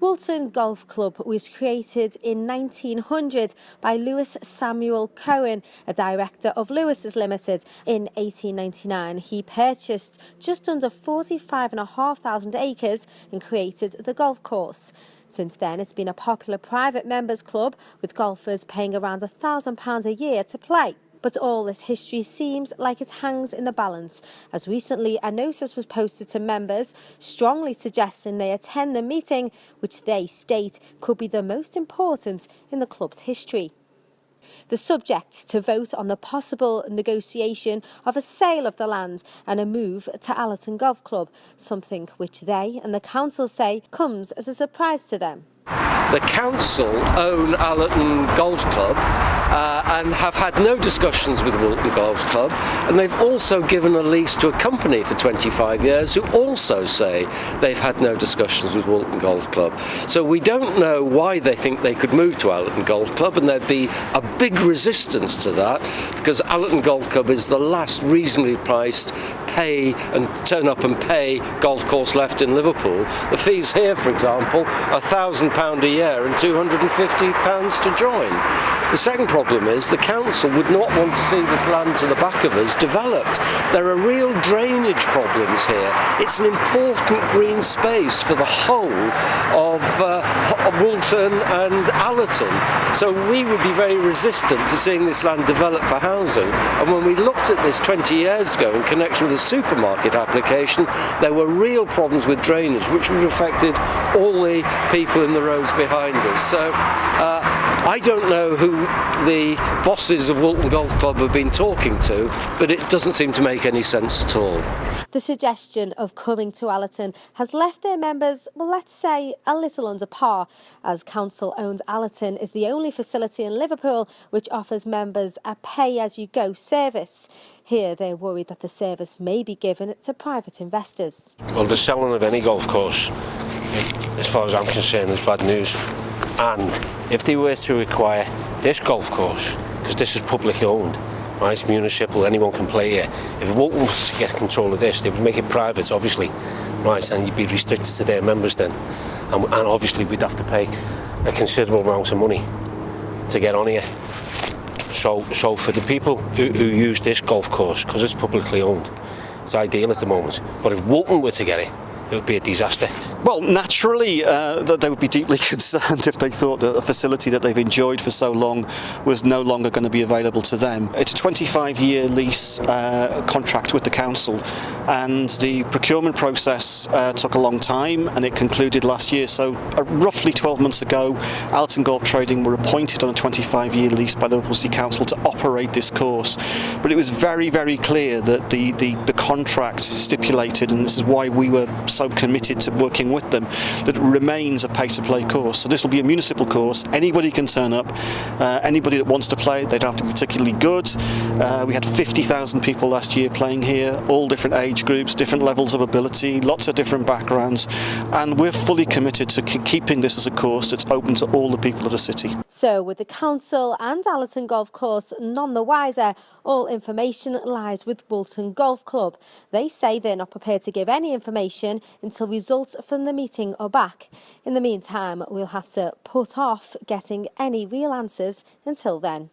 Woolton Golf Club was created in 1900 by Lewis Samuel Cohen, a director of Lewis's Limited. In 1899, he purchased just under 45,500 acres and created the golf course. Since then, it's been a popular private members club, with golfers paying around £1,000 a year to play. But all this history seems like it hangs in the balance, as recently a notice was posted to members strongly suggesting they attend the meeting, which they state could be the most important in the club's history. The subject to vote on the possible negotiation of a sale of the land and a move to Allerton Golf Club, something which they and the council say comes as a surprise to them. The council own Allerton Golf Club and have had no discussions with Woolton Golf Club, and they've also given a lease to a company for 25 years who also say they've had no discussions with Woolton Golf Club. So we don't know why they think they could move to Allerton Golf Club, and there'd be a big resistance to that because Allerton Golf Club is the last reasonably priced pay and turn up and pay golf course left in Liverpool. The fees here, for example, are £1,000 a year and £250 to join. The second problem is the council would not want to see this land to the back of us developed. There are real drainage problems here. It's an important green space for the whole of Woolton and Allerton. So we would be very resistant to seeing this land developed for housing. And when we looked at this 20 years ago in connection with the supermarket application, there were real problems with drainage, which would have affected all the people in the roads behind us. So I don't know who the bosses of Woolton Golf Club have been talking to, but it doesn't seem to make any sense at all. The suggestion of coming to Allerton has left their members, well, let's say, a little under par, as council-owned Allerton is the only facility in Liverpool which offers members a pay-as-you-go service. Here they're worried that the service may be given to private investors. Well, the selling of any golf course, as far as I'm concerned, is bad news. And if they were to require this golf course, because this is publicly owned, right, it's municipal, anyone can play here. If Woolton was to get control of this, they would make it private, obviously, right, and you'd be restricted to their members then. And obviously we'd have to pay a considerable amount of money to get on here. So for the people who use this golf course, because it's publicly owned, it's ideal at the moment. But if Woolton were to get it, it would be a disaster. Well, naturally, they would be deeply concerned if they thought that a facility that they've enjoyed for so long was no longer going to be available to them. It's a 25-year lease contract with the council, and the procurement process took a long time, and it concluded last year. So roughly 12 months ago, Allerton Golf Trading were appointed on a 25-year lease by the Liverpool City Council to operate this course. But it was very, very clear that the contract stipulated, and this is why we were so committed to working with them, that it remains a pay-to-play course. So this will be a municipal course. Anybody can turn up. Anybody that wants to play, they don't have to be particularly good. We had 50,000 people last year playing here, all different age groups, different levels of ability, lots of different backgrounds, and we're fully committed to keeping this as a course that's open to all the people of the city. So with the council and Allerton Golf Course none the wiser, all information lies with Woolton Golf Club. They say they're not prepared to give any information until results from the meeting are back. In the meantime, we'll have to put off getting any real answers until then.